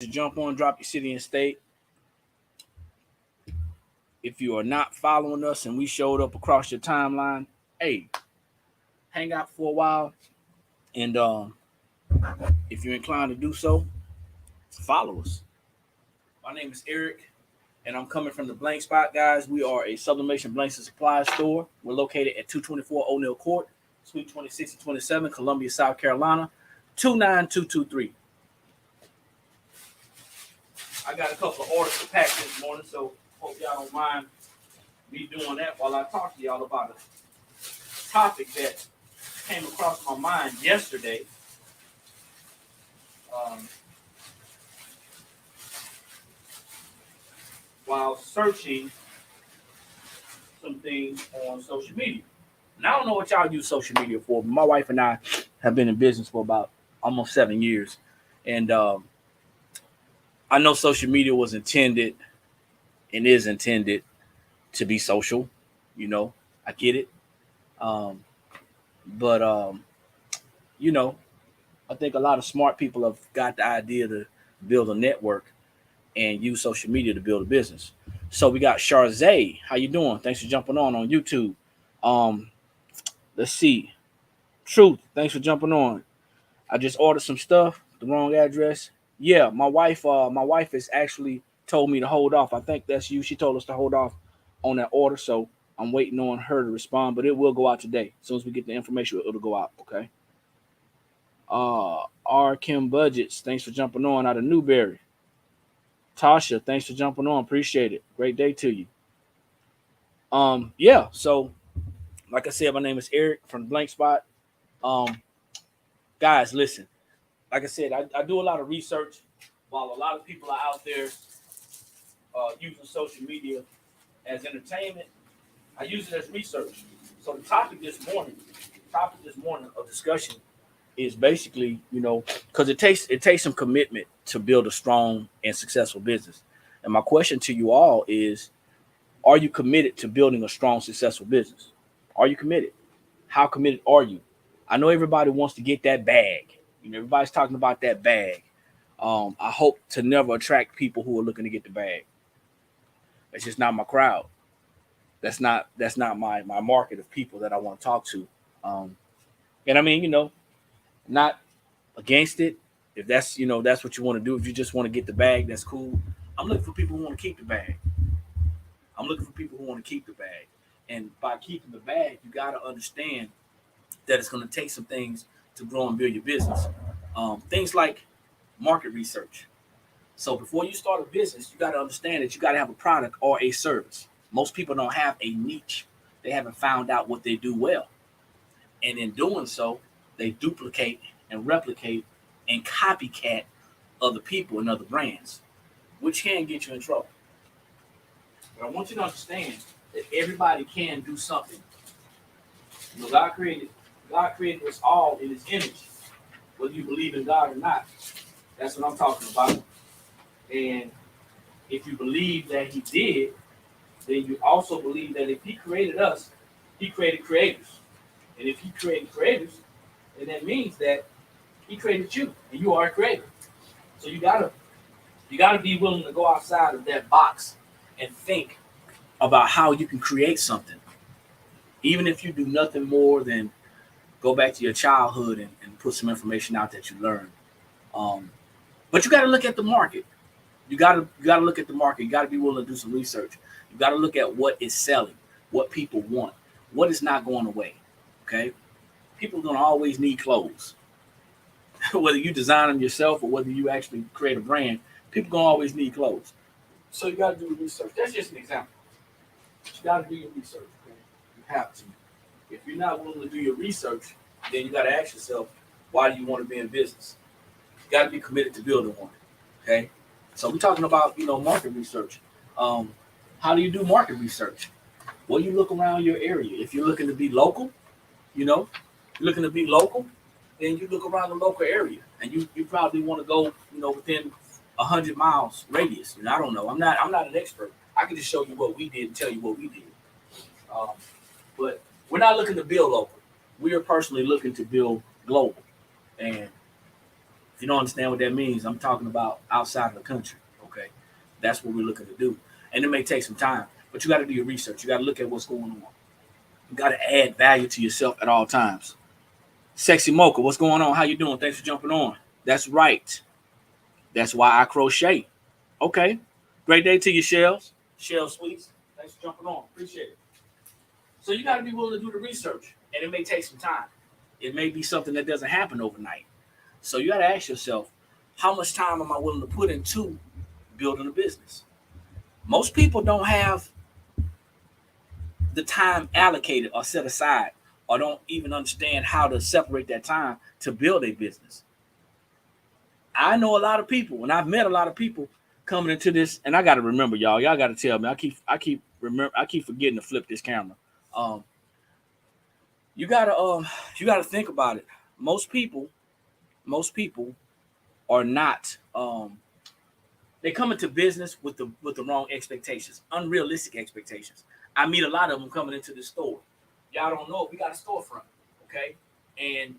to jump on, drop your city and state. If you are not following us and we showed up across your timeline, hey, hang out for a while. And if you're inclined to do so, follow us. My name is Eric, and I'm coming from the Blank Spot, guys. We are a sublimation blanks and supply store. We're located at 224 O'Neill Court, Suite 26 and 27, Columbia, South Carolina, 29223. I got a couple of orders to pack this morning, so hope y'all don't mind me doing that while I talk to y'all about a topic that came across my mind yesterday. While searching some things on social media. And I don't know what y'all use social media for, but my wife and I have been in business for about almost 7 years. And I know social media was intended and is intended to be social. You know, I get it. But I think a lot of smart people have got the idea to build a network and use social media to build a business. So we got Charzay. How you doing? Thanks for jumping on YouTube. Let's see. Truth. Thanks for jumping on. I just ordered some stuff. The wrong address. Yeah, my wife has actually told me to hold off. I think that's you. She told us to hold off on that order. So I'm waiting on her to respond, but it will go out today. As soon as we get the information, it'll go out. Okay. R. Kim Budgets. Thanks for jumping on out of Newberry. Tasha, thanks for jumping on. Appreciate it. Great day to you. Yeah, so like I said, my name is Eric from Blank Spot. Guys, listen. Like I said, I do a lot of research while a lot of people are out there using social media as entertainment. I use it as research. So the topic this morning of discussion is basically, because it takes some commitment to build a strong and successful business. And my question to you all is, are you committed to building a strong, successful business? Are you committed? How committed are you? I know everybody wants to get that bag. Everybody's talking about that bag. I hope to never attract people who are looking to get the bag. That's just not my crowd. That's not my market of people that I want to talk to. And I mean, not against it. If that's that's what you want to do. If you just want to get the bag, that's cool. I'm looking for people who want to keep the bag. And by keeping the bag, you got to understand that it's going to take some things to grow and build your business. Things like market research. So before you start a business, you got to understand that you got to have a product or a service. Most people don't have a niche. They haven't found out what they do well. And in doing so, they duplicate and replicate and copycat other people and other brands, which can get you in trouble. But I want you to understand that everybody can do something. God created us all in His image, whether you believe in God or not. That's what I'm talking about. And if you believe that He did, then you also believe that if He created us, He created creators. And if He created creators, then that means that He created you, and you are a creator. So you gotta be willing to go outside of that box and think about how you can create something. Even if you do nothing more than go back to your childhood and put some information out that you learned. But you got to look at the market. You got to look at the market. You got to be willing to do some research. You got to look at what is selling, what people want, what is not going away. Okay, people are going to always need clothes. Whether you design them yourself or whether you actually create a brand, people are going to always need clothes. So you got to do research. That's just an example. You got to do your research. Okay? You have to. If you're not willing to do your research, then you got to ask yourself, why do you want to be in business? You got to be committed to building one. Okay. So we're talking about, market research. How do you do market research? Well, you look around your area. If you're looking to be local, then you look around the local area, and you probably want to go, within 100 miles radius. I don't know. I'm not an expert. I can just show you what we did and tell you what we did. But we're not looking to build local. We are personally looking to build global. And If you don't understand what that means, I'm talking about outside of the country. Okay, that's what we're looking to do, and it may take some time, but you got to do your research. You got to look at what's going on. You got to add value to yourself at all times. Sexy Mocha, what's going on? How you doing? Thanks for jumping on. That's right. That's why I crochet. Okay. Great day to you, Shells. Shell Sweets. Thanks for jumping on. Appreciate it. So you got to be willing to do the research, and it may take some time. It may be something that doesn't happen overnight. So you got to ask yourself, how much time am I willing to put into building a business? Most people don't have the time allocated or set aside, or don't even understand how to separate that time to build a business. I know a lot of people, and I've met a lot of people coming into this, and I got to remember, y'all got to tell me. I keep forgetting to flip this camera. You gotta think about it. Most people are not. They come into business with the wrong expectations, unrealistic expectations. I meet a lot of them coming into the store. Y'all don't know, we got a storefront, okay? And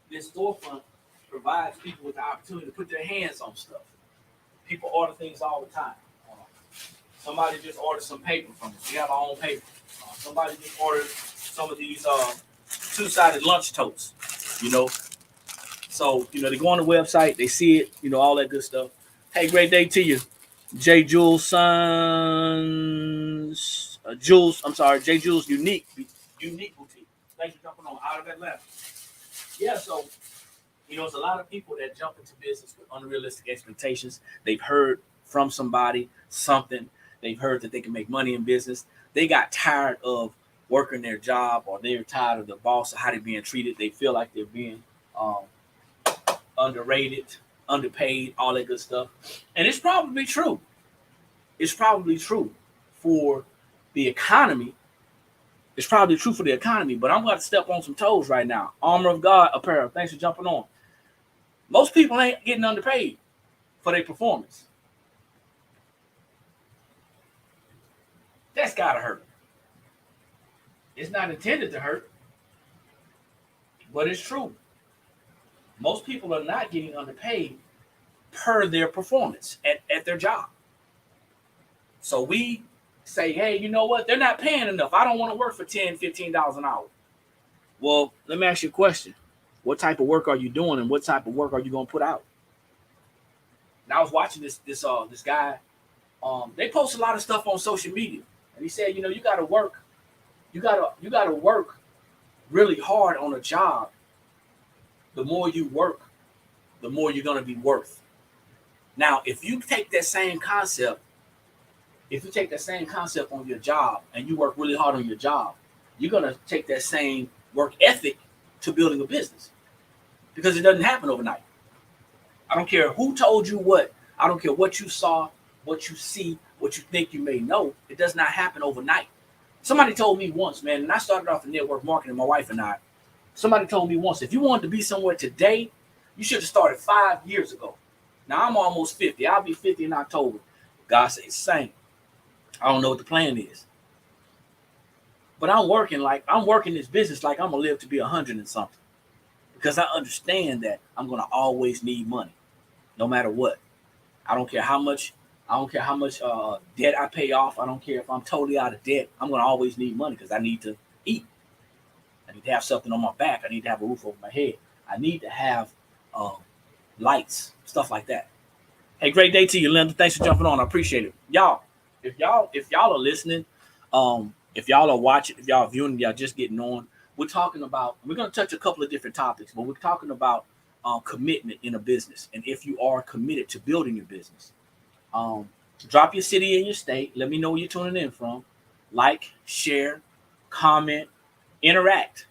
this storefront provides people with the opportunity to put their hands on stuff. People order things all the time. Somebody just ordered some paper from us. We have our own paper. Somebody just ordered some of these two-sided lunch totes, So, they go on the website, they see it, all that good stuff. Hey, great day to you. J. Jules Sons, J. Jules Unique Boutique. Thanks for jumping on out of Atlanta. Yeah, so, there's a lot of people that jump into business with unrealistic expectations. They've heard from somebody something. They've heard that they can make money in business. They got tired of working their job, or they're tired of the boss or how they're being treated. They feel like they're being underrated, underpaid, all that good stuff. And it's probably true. It's probably true for the economy. It's probably true for the economy, but I'm going to step on some toes right now. Armor of God Apparel, thanks for jumping on. Most people ain't getting underpaid for their performance. That's got to hurt. It's not intended to hurt, but it's true. Most people are not getting underpaid per their performance at their job. So we say, hey, you know what? They're not paying enough. I don't want to work for $10, $15 an hour. Well, let me ask you a question. What type of work are you doing, and what type of work are you going to put out? Now, I was watching this guy. They post a lot of stuff on social media, and he said, you got to work. You gotta work really hard on a job. The more you work, the more you're gonna be worth. Now, if you take that same concept on your job, and you work really hard on your job, you're gonna take that same work ethic to building a business, because it doesn't happen overnight. I don't care who told you what. I don't care what you saw, what you see, what you think you may know. It does not happen overnight. Somebody told me once, man, and I started off in network marketing, my wife and I. Somebody told me once, if you wanted to be somewhere today, you should have started 5 years ago. Now, I'm almost 50. I'll be 50 in October. God says the same. I don't know what the plan is. But I'm working this business like I'm going to live to be 100 and something. Because I understand that I'm going to always need money, no matter what. I don't care how much debt I pay off. I don't care if I'm totally out of debt. I'm going to always need money because I need to eat. I need to have something on my back. I need to have a roof over my head. I need to have lights, stuff like that. Hey, great day to you, Linda. Thanks for jumping on. I appreciate it. Y'all, if y'all are listening, if y'all are watching, if y'all are viewing, y'all just getting on, we're going to touch a couple of different topics, but we're talking about commitment in a business, and if you are committed to building your business. Drop your city and your state. Let me know where you're tuning in from. Like, share, comment, interact.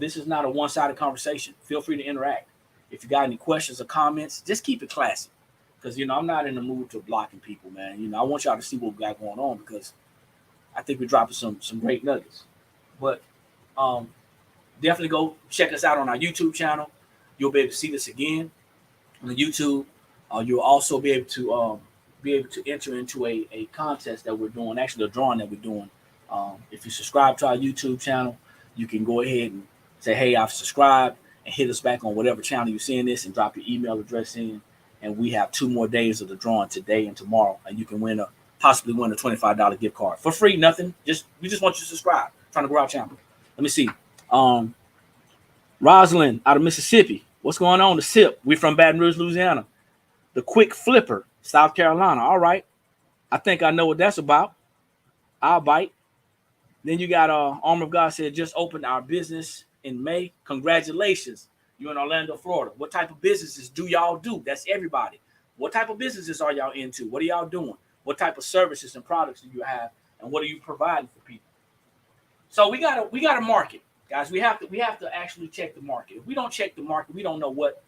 This is not a one-sided conversation. Feel free to interact. If you got any questions or comments, just keep it classy. Because, I'm not in the mood to blocking people, man. I want y'all to see what we got going on, because I think we're dropping some great nuggets. But definitely go check us out on our YouTube channel. You'll be able to see this again on the YouTube. You'll also be able to enter into a contest that we're doing, actually a drawing that we're doing. If you subscribe to our YouTube channel, you can go ahead and say, hey, I've subscribed, and hit us back on whatever channel you're seeing this and drop your email address in. And we have 2 more days of the drawing today and tomorrow, and you can possibly win a $25 gift card for free. Nothing. We just want you to subscribe. Trying to grow our channel. Let me see. Rosalind out of Mississippi. What's going on? The SIP. We from Baton Rouge, Louisiana. The Quick Flipper, South Carolina. All right. I think I know what that's about. I'll bite. Then you got Armor of God said just opened our business in May. Congratulations. You're in Orlando, Florida. What type of businesses do y'all do? That's everybody. What type of businesses are y'all into? What are y'all doing? What type of services and products do you have? And what are you providing for people? So we gotta market, guys. We have to actually check the market. If we don't check the market, we don't know what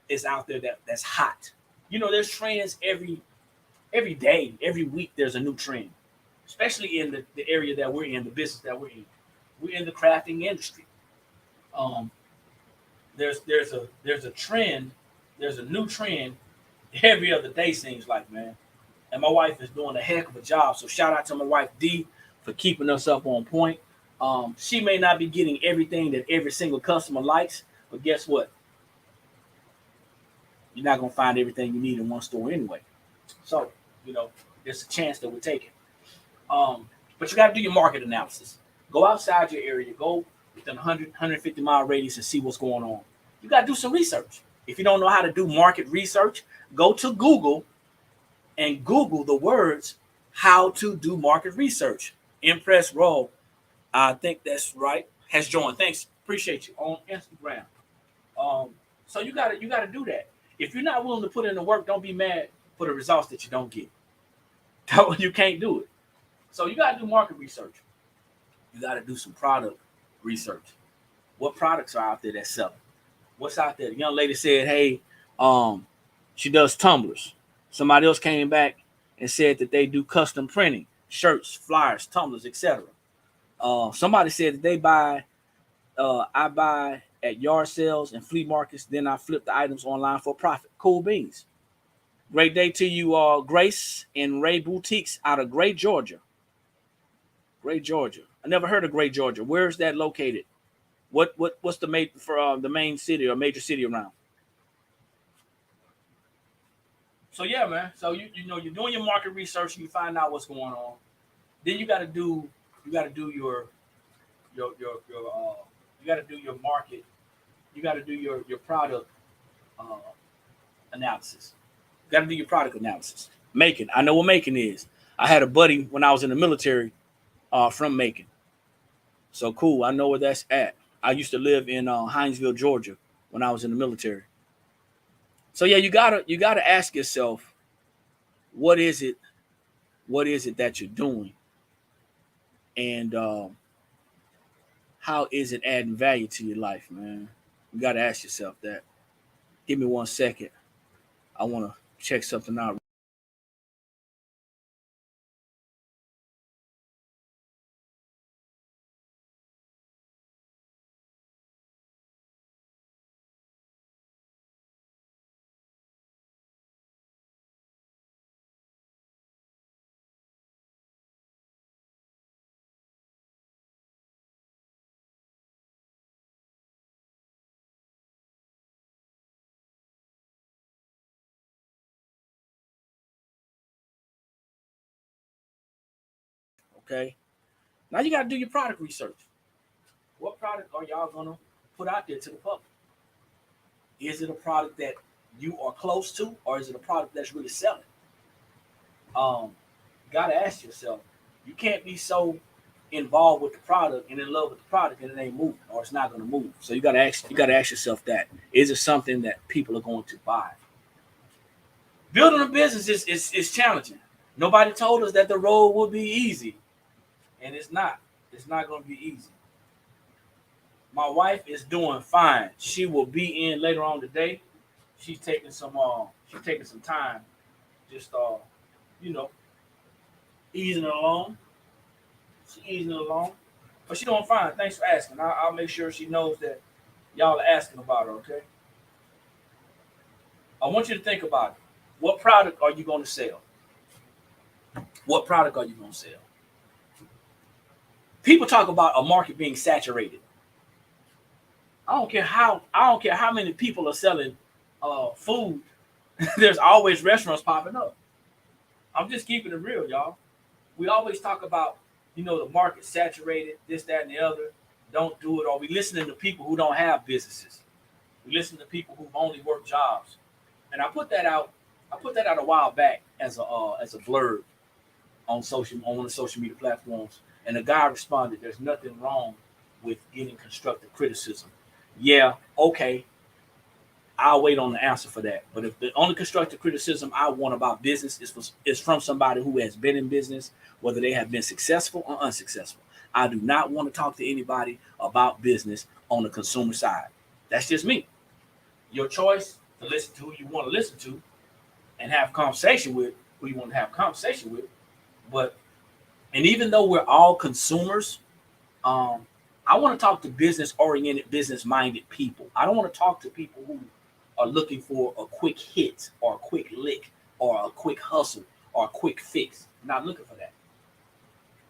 is out there that's hot. You know, there's trends every day, every week. There's a new trend, especially in the area that we're in, the business that we're in. We're in the crafting industry. There's a trend, there's a new trend every other day, seems like, man. And my wife is doing a heck of a job. So shout out to my wife D for keeping us up on point. She may not be getting everything that every single customer likes, but guess what? You're not gonna find everything you need in one store anyway. So, you know, there's a chance that we're taking. But you got to do your market analysis. Go outside your area. Go within 100, 150-mile radius and see what's going on. You got to do some research. If you don't know how to do market research, go to Google and Google the words how to do market research. Impress Roll, I think that's right, has joined. Thanks. Appreciate you on Instagram. So you gotta do that. If you're not willing to put in the work, don't be mad for the results that you don't get. You can't do it. So you got to do market research. You got to do some product research. What products are out there that's selling? What's out there? The young lady said, hey, she does tumblers. Somebody else came back and said that they do custom printing, shirts, flyers, tumblers, etc. Somebody said that they I buy at yard sales and flea markets, then I flip the items online for profit. Cool beans. Great day to you, Grace and Ray Boutiques out of Gray, Georgia. Gray, Georgia. I never heard of Gray, Georgia. Where is that located? What's the main city or major city around? So yeah, man. So you know you're doing your market research and you find out what's going on. Then you got to do your market. You got to do your product analysis. You got to do your product analysis. Macon. I know what Macon is. I had a buddy when I was in the military from Macon. So cool. I know where that's at. I used to live in Hinesville, Georgia when I was in the military. So yeah, you gotta ask yourself, what is it that you're doing? And how is it adding value to your life, man? You gotta ask yourself that. Give me 1 second. I wanna check something out. Okay. Now you gotta do your product research. What product are y'all gonna put out there to the public? Is it a product that you are close to, or is it a product that's really selling? Gotta ask yourself. You can't be so involved with the product and in love with the product and it ain't moving or it's not gonna move. So you gotta ask yourself that. Is it something that people are going to buy? Building a business is challenging. Nobody told us that the road would be easy. And it's not. It's not gonna be easy. My wife is doing fine. She will be in later on today. She's taking some time, just easing it along. She's easing it along, but she's doing fine. Thanks for asking. I'll make sure she knows that y'all are asking about her. Okay. I want you to think about it. What product are you going to sell? What product are you going to sell? People talk about a market being saturated. I don't care how many people are selling food. There's always restaurants popping up. I'm just keeping it real, y'all. We always talk about, the market saturated, this, that, and the other. Don't do it. Or we listening to people who don't have businesses. We listen to people who've only worked jobs. And I put that out. A while back as a blurb on one of the social media platforms. And the guy responded, "There's nothing wrong with getting constructive criticism." Yeah, okay. I'll wait on the answer for that. But if the only constructive criticism I want about business is from somebody who has been in business, whether they have been successful or unsuccessful, I do not want to talk to anybody about business on the consumer side. That's just me. Your choice to listen to who you want to listen to and have conversation with who you want to have conversation with. And even though we're all consumers, I want to talk to business-oriented, business-minded people. I don't want to talk to people who are looking for a quick hit or a quick lick or a quick hustle or a quick fix. I'm not looking for that.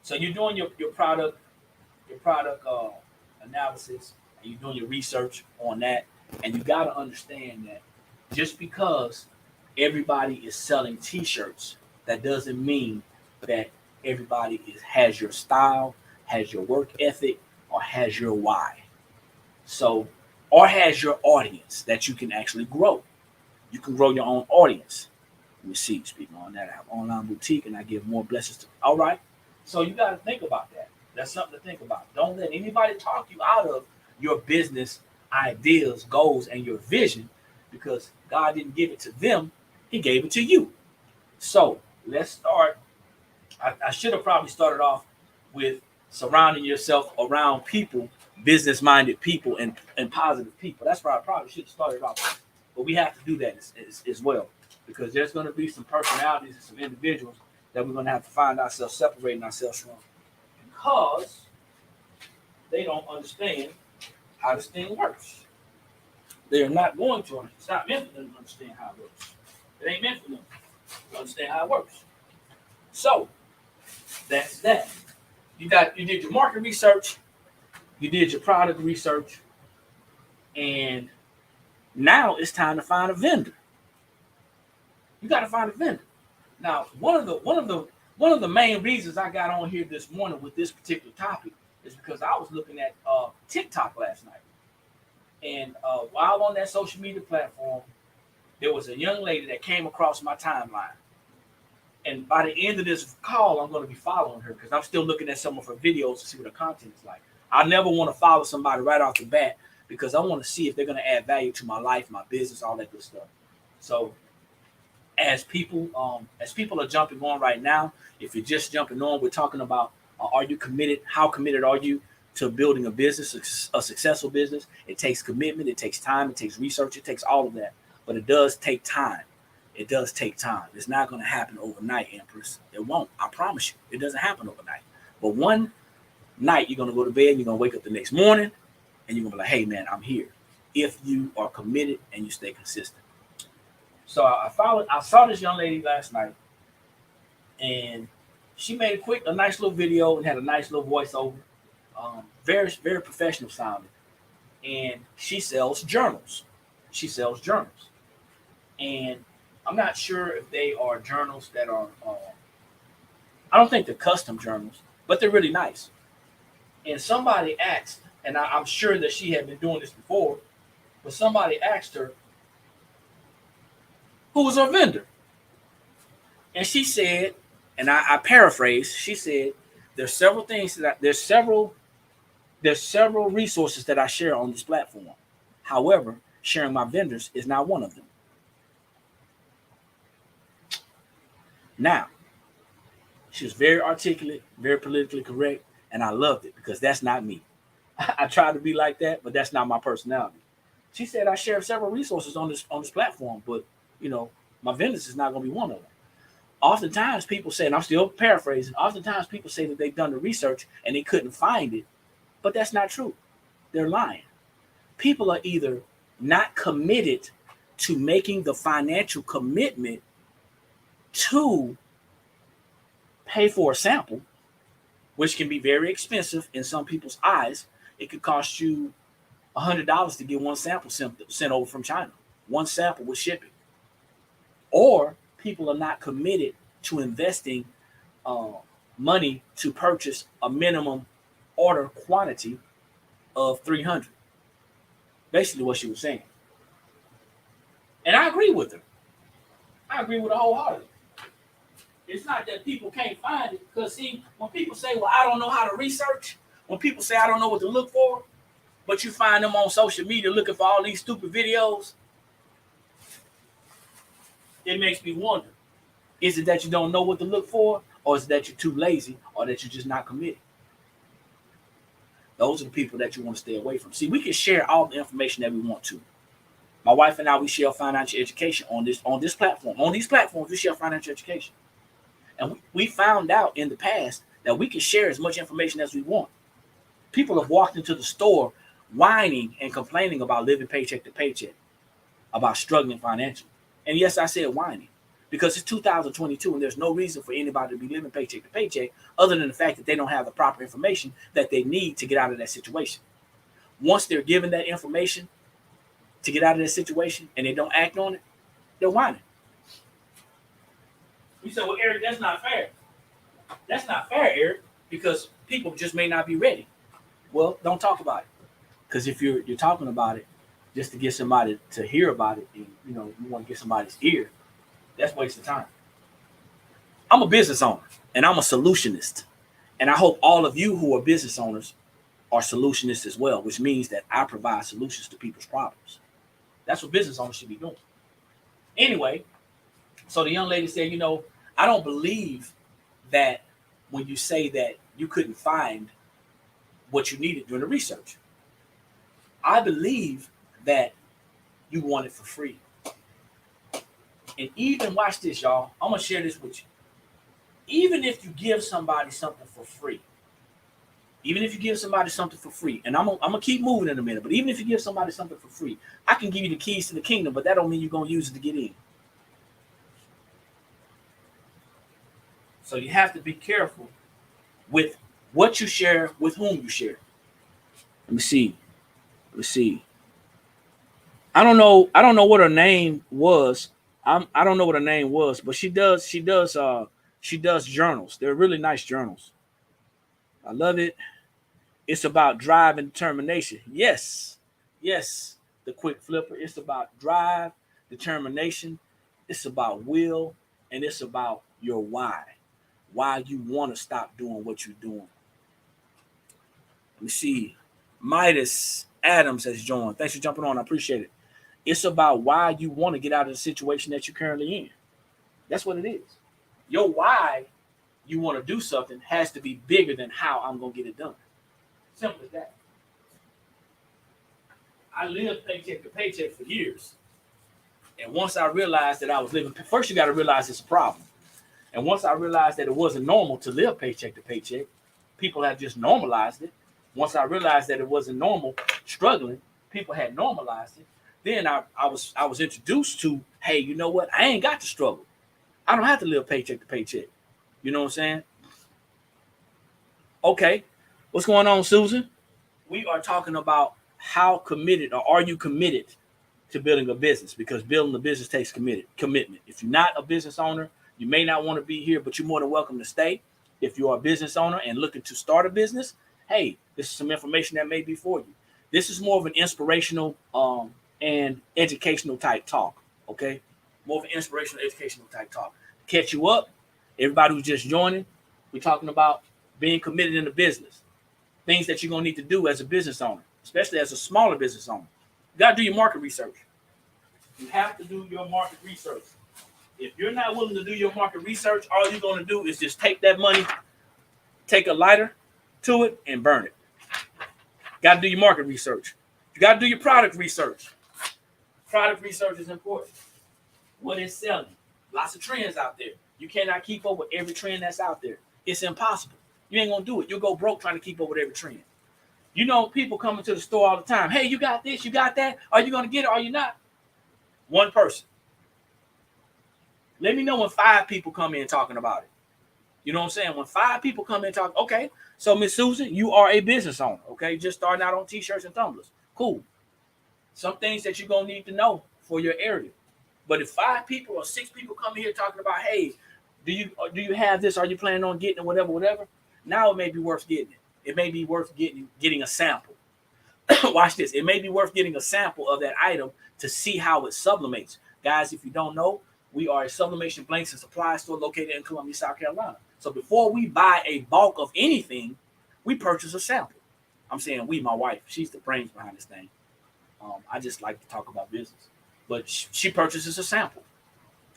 So you're doing your product analysis, and you're doing your research on that, and you got to understand that just because everybody is selling T-shirts, that doesn't mean that everybody has your style, has your work ethic, or has your why. So, or has your audience that you can actually grow. You can grow your own audience. Let me see, speaking on that, I have an online boutique and I give more blessings to. All right. So you got to think about that. That's something to think about. Don't let anybody talk you out of your business ideas, goals, and your vision, because God didn't give it to them. He gave it to you. So let's start. I should have probably started off with surrounding yourself around people, business-minded people, and positive people. That's where I probably should have started off. But we have to do that as well, because there's going to be some personalities and some individuals that we're going to have to find ourselves separating ourselves from, because they don't understand how this thing works. They are not going to understand. It's not meant for them to understand how it works. It ain't meant for them to understand how it works. So that's that. You did your market research, you did your product research, and now it's time to find a vendor. You got to find a vendor. Now, one of the main reasons I got on here this morning with this particular topic is because I was looking at TikTok last night, and while on that social media platform, there was a young lady that came across my timeline. And by the end of this call, I'm going to be following her, because I'm still looking at some of her videos to see what her content is like. I never want to follow somebody right off the bat, because I want to see if they're going to add value to my life, my business, all that good stuff. So as people are jumping on right now, if you're just jumping on, we're talking about, are you committed? How committed are you to building a business, a successful business? It takes commitment. It takes time. It takes research. It takes all of that. But it does take time. It does take time. It's not going to happen overnight, Empress. It won't. I promise you. It doesn't happen overnight. But one night, you're going to go to bed, and you're going to wake up the next morning, and you're going to be like, hey, man, I'm here. If you are committed and you stay consistent. So I saw this young lady last night, and she made a nice little video and had a nice little voiceover. Very, very professional sounding. And she sells journals. And I'm not sure if they are journals that are, I don't think they're custom journals, but they're really nice. And somebody asked, and I'm sure that she had been doing this before, but somebody asked her, who was her vendor? And she said, and I paraphrase, she said, there's several resources that I share on this platform. However, sharing my vendors is not one of them. Now, she was very articulate, very politically correct, and I loved it, because that's not me. I try to be like that, but that's not my personality. She said I share several resources on this platform, but my vendors is not going to be one of them. Oftentimes people say, and I'm still paraphrasing, oftentimes people say that they've done the research and they couldn't find it, but that's not true. They're lying. People are either not committed to making the financial commitment to pay for a sample, which can be very expensive in some people's eyes. It could cost you $100 to get one sample sent over from China. One sample with shipping. Or people are not committed to investing money to purchase a minimum order quantity of 300. Basically what she was saying. And I agree with her. I agree with her wholeheartedly. It's not that people can't find it, because see, when people say, well, I don't know how to research, when people say I don't know what to look for, but you find them on social media looking for all these stupid videos, it makes me wonder, is it that you don't know what to look for, or is it that you're too lazy, or that you're just not committed? Those are the people that you want to stay away from. See, we can share all the information that we want to. My wife and I, we share financial education on this platform. On these platforms, we share financial education. And we found out in the past that we can share as much information as we want. People have walked into the store whining and complaining about living paycheck to paycheck, about struggling financially. And yes, I said whining, because it's 2022 and there's no reason for anybody to be living paycheck to paycheck other than the fact that they don't have the proper information that they need to get out of that situation. Once they're given that information to get out of that situation and they don't act on it, they're whining. You say, well, Eric, that's not fair. That's not fair, Eric, because people just may not be ready. Well, don't talk about it. Because if you're talking about it just to get somebody to hear about it, and you want to get somebody's ear, that's a waste of time. I'm a business owner and I'm a solutionist. And I hope all of you who are business owners are solutionists as well, which means that I provide solutions to people's problems. That's what business owners should be doing. Anyway, so the young lady said, I don't believe that when you say that you couldn't find what you needed during the research. I believe that you want it for free. And even, watch this, y'all. I'm going to share this with you. Even if you give somebody something for free, and I'm going to keep moving in a minute, but even if you give somebody something for free, I can give you the keys to the kingdom, but that don't mean you're going to use it to get in. So you have to be careful with what you share, with whom you share. Let me see. I don't know what her name was. I don't know what her name was, but she does journals. They're really nice journals. I love it. It's about drive and determination. Yes, the quick flipper. It's about drive, determination. It's about will, and it's about your why you want to stop doing what you're doing. Let me see. Midas Adams has joined. Thanks for jumping on. I appreciate it. It's about why you want to get out of the situation that you're currently in. That's what it is. Your why you want to do something has to be bigger than how I'm going to get it done. Simple as that. I lived paycheck to paycheck for years. And once I realized that I was living, first you got to realize it's a problem. And once I realized that it wasn't normal to live paycheck to paycheck, people had just normalized it. Once I realized that it wasn't normal struggling, people had normalized it. Then I was introduced to, hey, you know what? I ain't got to struggle. I don't have to live paycheck to paycheck. You know what I'm saying? Okay. What's going on, Susan? We are talking about how committed, or are you committed to building a business? Because building a business takes commitment. If you're not a business owner, you may not want to be here, but you're more than welcome to stay. If you're a business owner and looking to start a business, hey, this is some information that may be for you. This is more of an inspirational and educational type talk, okay? More of an inspirational, educational type talk. Catch you up, everybody who's just joining, we're talking about being committed in the business. Things that you're going to need to do as a business owner, especially as a smaller business owner. You got to do your market research. You have to do your market research. If you're not willing to do your market research, all you're going to do is just take that money, take a lighter to it, and burn it. Got to do your market research. You got to do your product research. Product research is important. What is selling? Lots of trends out there. You cannot keep up with every trend that's out there. It's impossible. You ain't going to do it. You'll go broke trying to keep up with every trend. You know, people coming to the store all the time. Hey, you got this, you got that. Are you going to get it? Are you not? One person. Let me know when 5 people come in talking about it. You know what I'm saying? When 5 people come in talking, okay, so Miss Susan, you are a business owner, okay? Just starting out on T-shirts and tumblers. Cool. Some things that you're gonna need to know for your area. But if 5 people or 6 people come here talking about, hey, do you have this? Are you planning on getting it? Whatever. Now it may be worth getting it. It may be worth getting a sample. Watch this. It may be worth getting a sample of that item to see how it sublimates. Guys, if you don't know, we are a sublimation blanks and supply store located in Columbia, South Carolina. So before we buy a bulk of anything, we purchase a sample. I'm saying we, my wife, she's the brains behind this thing. I just like to talk about business. But she purchases a sample.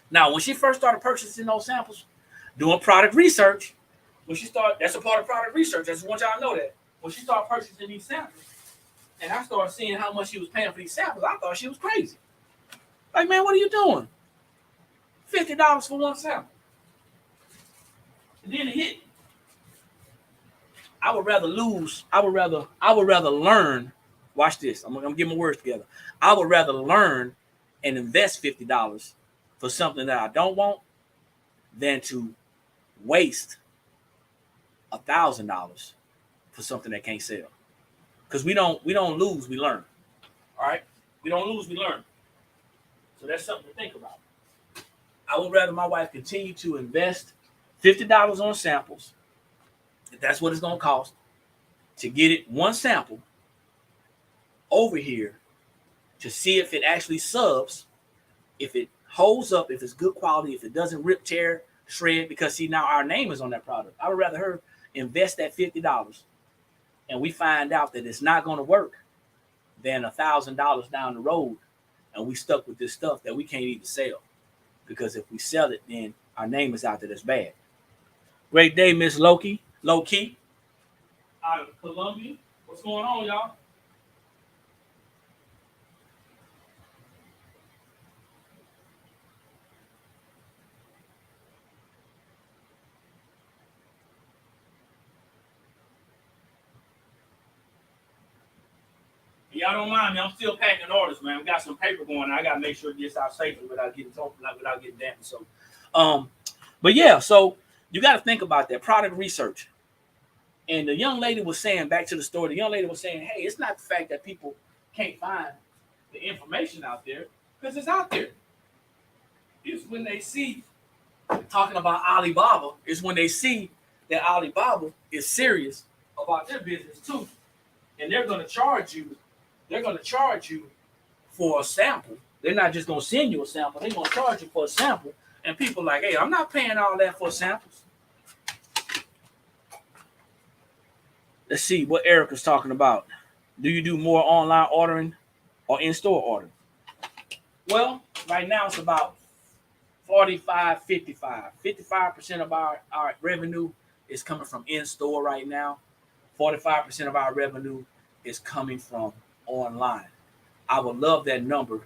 Now, when she first started purchasing those samples, doing product research, that's a part of product research. I just want y'all to know that. When she started purchasing these samples, and I started seeing how much she was paying for these samples, I thought she was crazy. Like, man, what are you doing? $50 for one sample. And then it hit. I would rather learn. Watch this. I'm gonna get my words together. I would rather learn and invest $50 for something that I don't want than to waste $1,000 for something that can't sell. Because we don't lose, we learn. All right? We don't lose, we learn. So that's something to think about. I would rather my wife continue to invest $50 on samples, if that's what it's going to cost, to get it one sample over here to see if it actually subs, if it holds up, if it's good quality, if it doesn't rip, tear, shred, because see, now our name is on that product. I would rather her invest that $50 and we find out that it's not going to work than $1,000 down the road and we stuck with this stuff that we can't even sell. Because if we sell it, then our name is out there. That's bad. Great day, Miss Loki. Low-key. Out of Columbia. What's going on, y'all? Y'all don't mind me. I'm still packing orders, man. We got some paper going. I got to make sure it gets out safely without getting damaged. So, but yeah, so you got to think about that product research. And the young lady was saying, back to the story, the young lady was saying, hey, it's not the fact that people can't find the information out there, because it's out there. It's when they see, talking about Alibaba, it's when they see that Alibaba is serious about their business too. And they're going to charge you for a sample. They're not just going to send you a sample. They're going to charge you for a sample. And people are like, hey, I'm not paying all that for samples. Let's see what Erica's talking about. Do you do more online ordering or in-store ordering? Well, right now it's about 45, 55. 55% of our revenue is coming from in-store right now. 45% of our revenue is coming from online. I would love that number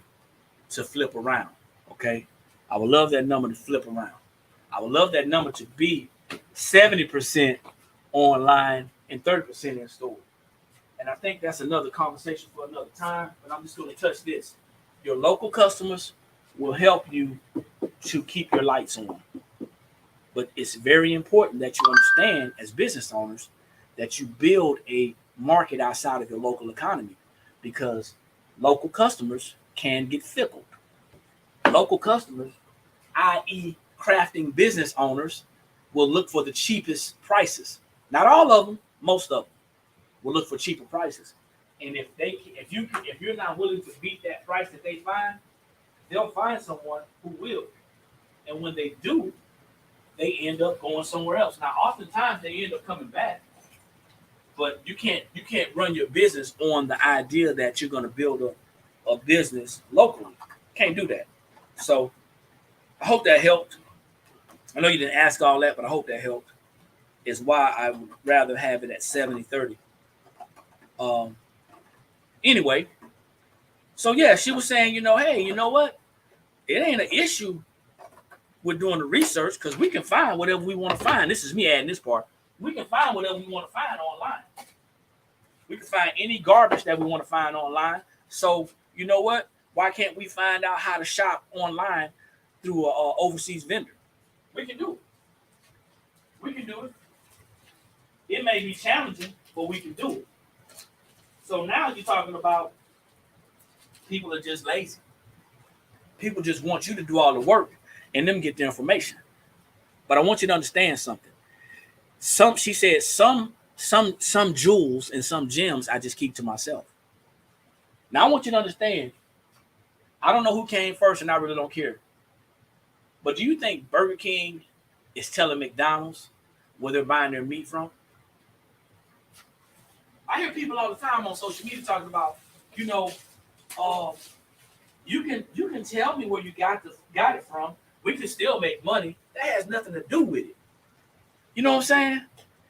to flip around, okay? I would love that number to flip around. I would love that number to be 70% online and 30% in store. And I think that's another conversation for another time, but I'm just going to touch this. Your local customers will help you to keep your lights on. But it's very important that you understand as business owners that you build a market outside of your local economy, because local customers can get fickle. Local customers, i.e. crafting business owners, will look for the cheapest prices. Not all of them, most of them will look for cheaper prices. And if you're not willing to beat that price that they find, they'll find someone who will. And when they do, they end up going somewhere else. Now, oftentimes they end up coming back. But you can't run your business on the idea that you're going to build a business locally. Can't do that. So I hope that helped. I know you didn't ask all that, but I hope that helped. Is why I would rather have it at 70-30. Anyway, so yeah, she was saying, hey, you know what? It ain't an issue with doing the research, because we can find whatever we want to find. This is me adding this part. We can find whatever we want to find online. We can find any garbage that we want to find online. So, you know what? Why can't we find out how to shop online through an overseas vendor? We can do it. We can do it. It may be challenging, but we can do it. So now you're talking about People are just lazy. People just want you to do all the work and them get the information. But I want you to understand something. She said some jewels and some gems I just keep to myself. Now I want you to understand. I don't know who came first, and I really don't care. But do you think Burger King is telling McDonald's where they're buying their meat from? I hear people all the time on social media talking about, you can tell me where you got it from. We can still make money. That has nothing to do with it. You know what I'm saying?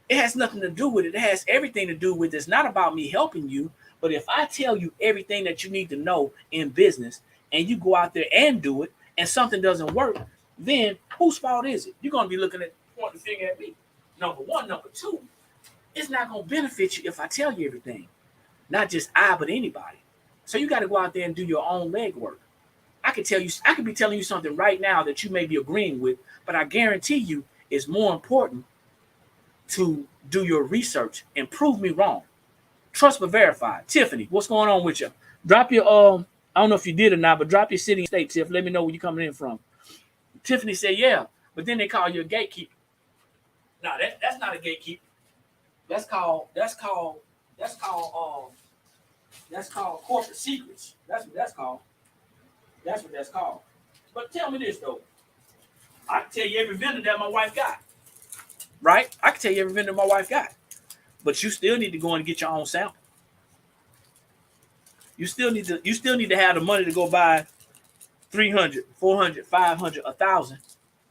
It has nothing to do with it. It has everything to do with it. It's not about me helping you, but if I tell you everything that you need to know in business and you go out there and do it and something doesn't work, then whose fault is it? You're going to be looking at pointing the finger at me. Number one. Number two, it's not going to benefit you if I tell you everything. Not just I, but anybody. So you got to go out there and do your own legwork. I could be telling you something right now that you may be agreeing with, but I guarantee you it's more important to do your research and prove me wrong. Trust but verify. Tiffany, what's going on with you? Drop your I don't know if you did or not, but drop your city and state, Tiff. Let me know where you're coming in from. Tiffany said, yeah, but then they call you a gatekeeper. No, that's not a gatekeeper. That's called corporate secrets. That's what that's called. That's what that's called. But tell me this though. I can tell you every vendor that my wife got. Right? I can tell you every vendor my wife got. But you still need to go and get your own sample. You still need to have the money to go buy 300, 400, 500, 1,000,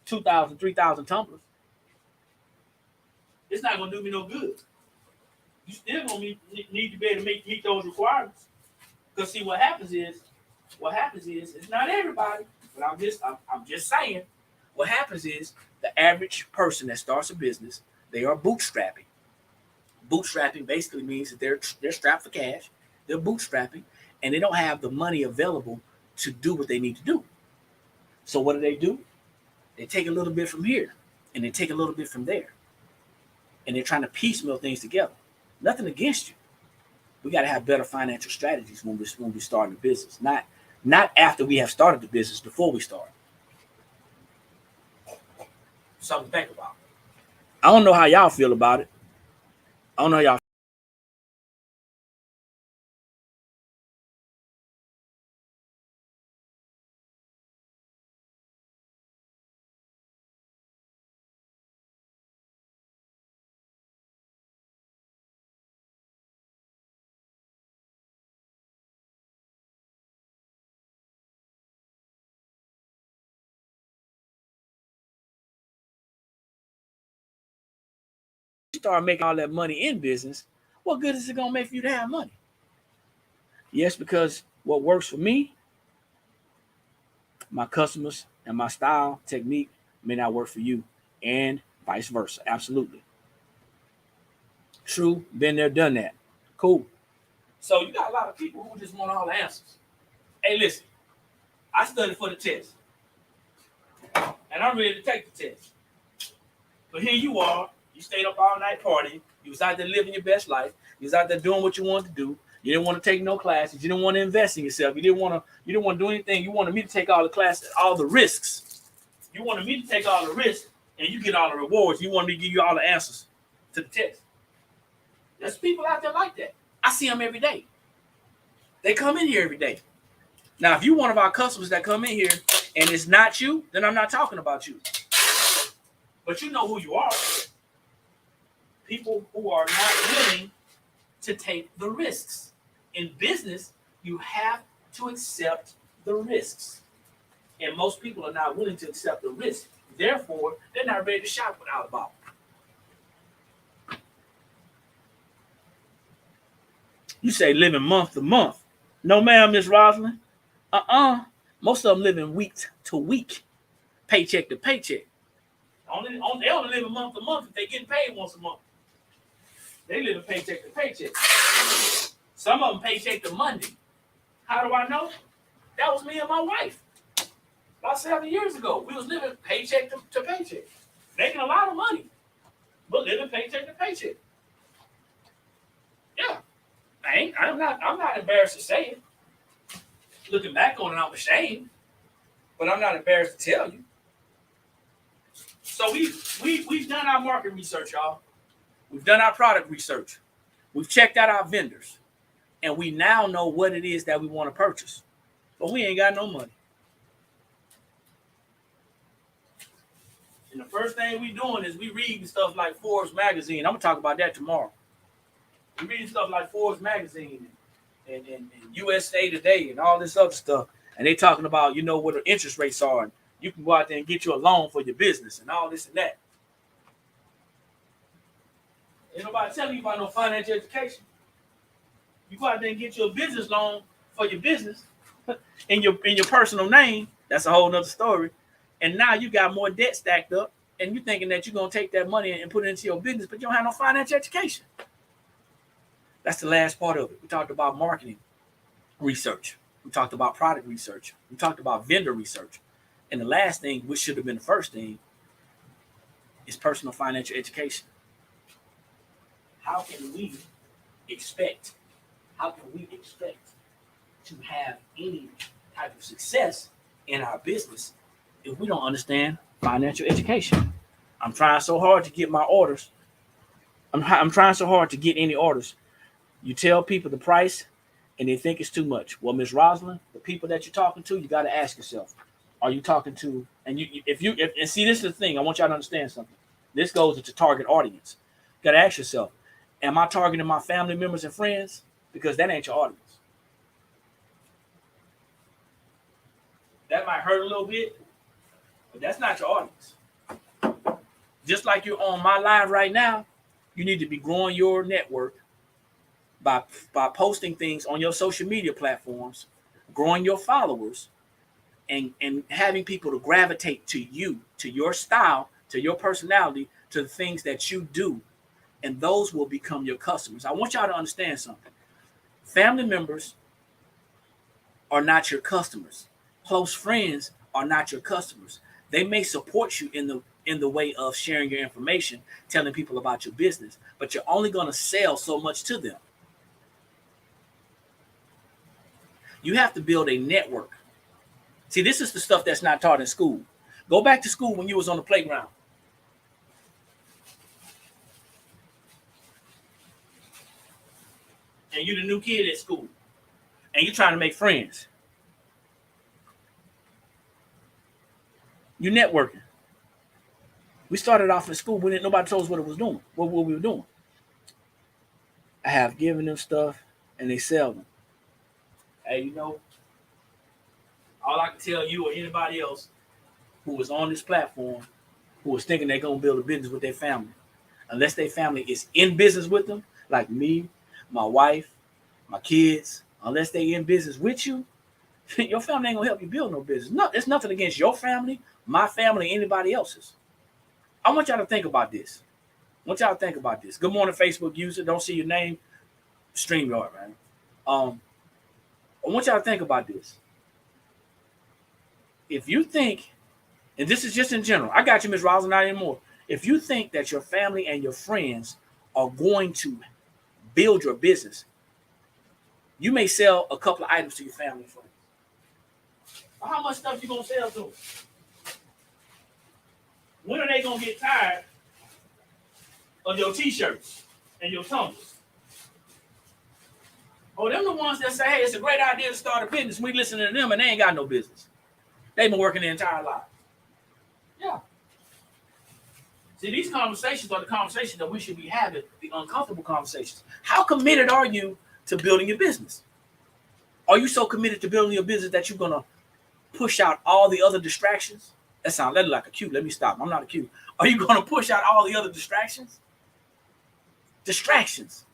2,000, 3,000 tumblers. It's not going to do me no good. You still going to need to be able to meet those requirements. Because see, what happens is it's not everybody, but I'm just saying, what happens is the average person that starts a business, they are bootstrapping. Bootstrapping basically means that they're strapped for cash, they're bootstrapping, and they don't have the money available to do what they need to do. So what do? They take a little bit from here, and they take a little bit from there. And they're trying to piecemeal things together. Nothing against you. We got to have better financial strategies when we start a business. Not after we have started the business, before we start. Something to think about. I don't know how y'all feel about it. I don't know how y'all. Start making all that money in business, what good is it going to make for you to have money? Yes, because what works for me, my customers, and my style, technique may not work for you, and vice versa. Absolutely. True. Been there, done that. Cool. So you got a lot of people who just want all the answers. Hey, listen, I studied for the test, and I'm ready to take the test. But here you are. You stayed up all night partying. You was out there living your best life. You was out there doing what you wanted to do. You didn't want to take no classes. You didn't want to invest in yourself. You didn't want to do anything. You wanted me to take all the classes, all the risks. You wanted me to take all the risks, and you get all the rewards. You wanted me to give you all the answers to the test. There's people out there like that. I see them every day. They come in here every day. Now, if you're one of our customers that come in here and it's not you, then I'm not talking about you. But you know who you are. People who are not willing to take the risks. In business, you have to accept the risks. And most people are not willing to accept the risk. Therefore, they're not ready to shop without a ball. You say living month to month. No, ma'am, Miss Rosalind. Most of them living week to week, paycheck to paycheck. They only live month to month if they getting paid once a month. They live a paycheck to paycheck. Some of them paycheck to Monday. How do I know? That was me and my wife. About 7 years ago, we was living paycheck to paycheck. Making a lot of money, but living paycheck to paycheck. Yeah. I'm not embarrassed to say it. Looking back on it, I'm ashamed, but I'm not embarrassed to tell you. So we've done our market research, y'all. We've done our product research. We've checked out our vendors, and we now know what it is that we want to purchase. But we ain't got no money. And the first thing we doing is we reading stuff like Forbes magazine. I'm gonna talk about that tomorrow. We reading stuff like Forbes magazine and USA Today and all this other stuff, and they talking about what the interest rates are, and you can go out there and get you a loan for your business and all this and that. Ain't nobody telling you about no financial education. You go out there and get you a business loan for your business in your personal name. That's a whole nother story. And now you got more debt stacked up, and you're thinking that you're gonna take that money and put it into your business, but you don't have no financial education. That's the last part of it. We talked about marketing research. We talked about product research. We talked about vendor research. And the last thing, which should have been the first thing, is personal financial education. How can we expect to have any type of success in our business if we don't understand financial education? I'm trying so hard to get my orders. I'm trying so hard to get any orders. You tell people the price and they think it's too much. Well, Ms. Rosalind, the people that you're talking to, you got to ask yourself, are you talking to, and see, this is the thing, I want y'all to understand something. This goes into target audience. You got to ask yourself, am I targeting my family members and friends? Because that ain't your audience. That might hurt a little bit, but that's not your audience. Just like you're on my live right now, you need to be growing your network by posting things on your social media platforms, growing your followers, and having people to gravitate to you, to your style, to your personality, to the things that you do. And those will become your customers. I want y'all to understand something. Family members are not your customers. Close friends are not your customers. They may support you in the way of sharing your information, telling people about your business, but you're only going to sell so much to them. You have to build a network. See, this is the stuff that's not taught in school. Go back to school when you was on the playground. And you're the new kid at school. And you're trying to make friends. You're networking. We started off in school. Nobody told us what it was doing, what we were doing. I have given them stuff, and they sell them. Hey, all I can tell you or anybody else who was on this platform, who was thinking they're going to build a business with their family, unless their family is in business with them, like me, my wife, my kids, unless they in business with you, your family ain't going to help you build no business. No, it's nothing against your family, my family, anybody else's. I want y'all to think about this. Good morning, Facebook user. Don't see your name. StreamYard, man. I want y'all to think about this. If you think, and this is just in general, I got you, Ms. Rosalind, not anymore. If you think that your family and your friends are going to build your business, you may sell a couple of items to your family and friends. How much stuff you going to sell to them? When are they going to get tired of your t-shirts and your tumblers? Oh, them the ones that say, hey, it's a great idea to start a business. We listen to them and they ain't got no business. They've been working their entire life. Yeah. See, these conversations are the conversations that we should be having, the uncomfortable conversations. How committed are you to building your business? Are you so committed to building your business that you're going to push out all the other distractions? That sounds like a cue. Let me stop. I'm not a cue. Are you going to push out all the other distractions? Distractions.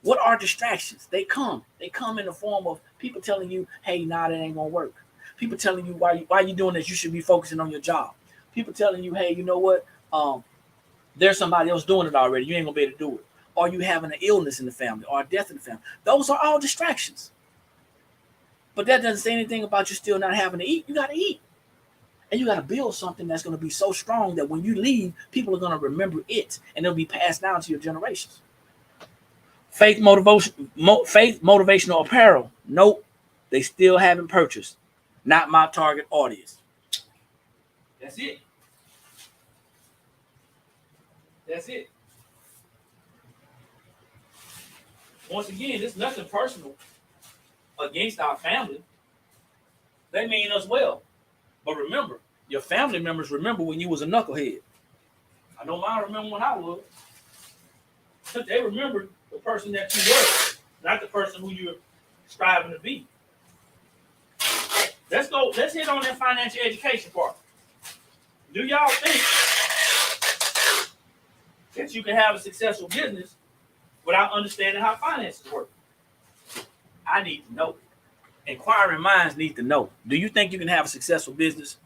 What are distractions? They come in the form of people telling you, hey, nah, that ain't going to work. People telling you why you doing this? You should be focusing on your job. People telling you, hey, you know what? There's somebody else doing it already. You ain't going to be able to do it. Or you having an illness in the family or a death in the family. Those are all distractions. But that doesn't say anything about you still not having to eat. You got to eat. And you got to build something that's going to be so strong that when you leave, people are going to remember it. And it'll be passed down to your generations. Faith motivational apparel. Nope. they still haven't purchased. Not my target audience. That's it. That's it. Once again, there's nothing personal against our family. They mean us well. But remember, your family members remember when you was a knucklehead. I know mine remember when I was. They remember the person that you were, not the person who you're striving to be. Let's go. Let's hit on that financial education part. Do y'all think that you can have a successful business without understanding how finances work? I need to know. Inquiring minds need to know. Do you think you can have a successful business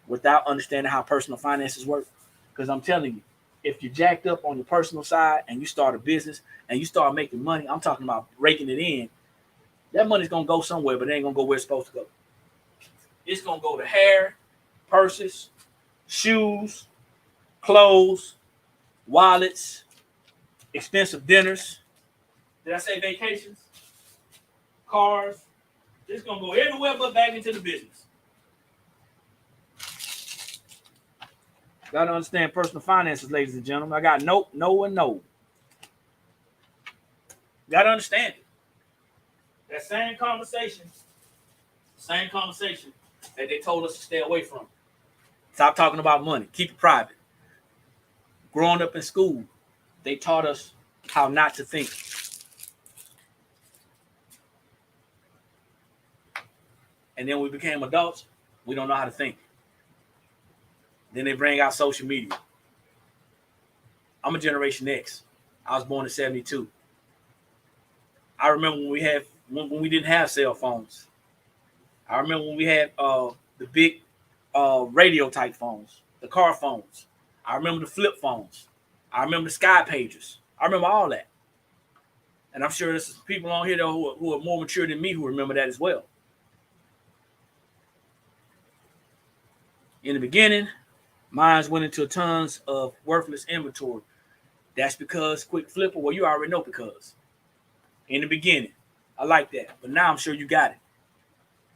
without understanding how personal finances work? Because I'm telling you, if you're jacked up on your personal side and you start a business and you start making money, I'm talking about raking it in, that money's going to go somewhere, but it ain't going to go where it's supposed to go. It's going to go to hair, purses, shoes, clothes, wallets, expensive dinners. Did I say vacations? Cars. It's going to go everywhere but back into the business. Got to understand personal finances, ladies and gentlemen. I got no, and no. Got to understand it. That same conversation that they told us to stay away from. Stop talking about money. Keep it private. Growing up in school, they taught us how not to think. And then we became adults, we don't know how to think. Then they bring out social media. I'm a Generation X. I was born in 72. I remember when we didn't have cell phones. I remember when we had the big radio type phones, the car phones. I remember the flip phones. I remember the sky pages. I remember all that. And I'm sure there's people on here though who are more mature than me who remember that as well. In the beginning, mines went into tons of worthless inventory. That's because quick flipper, well, you already know because. In the beginning, I like that. But now I'm sure you got it.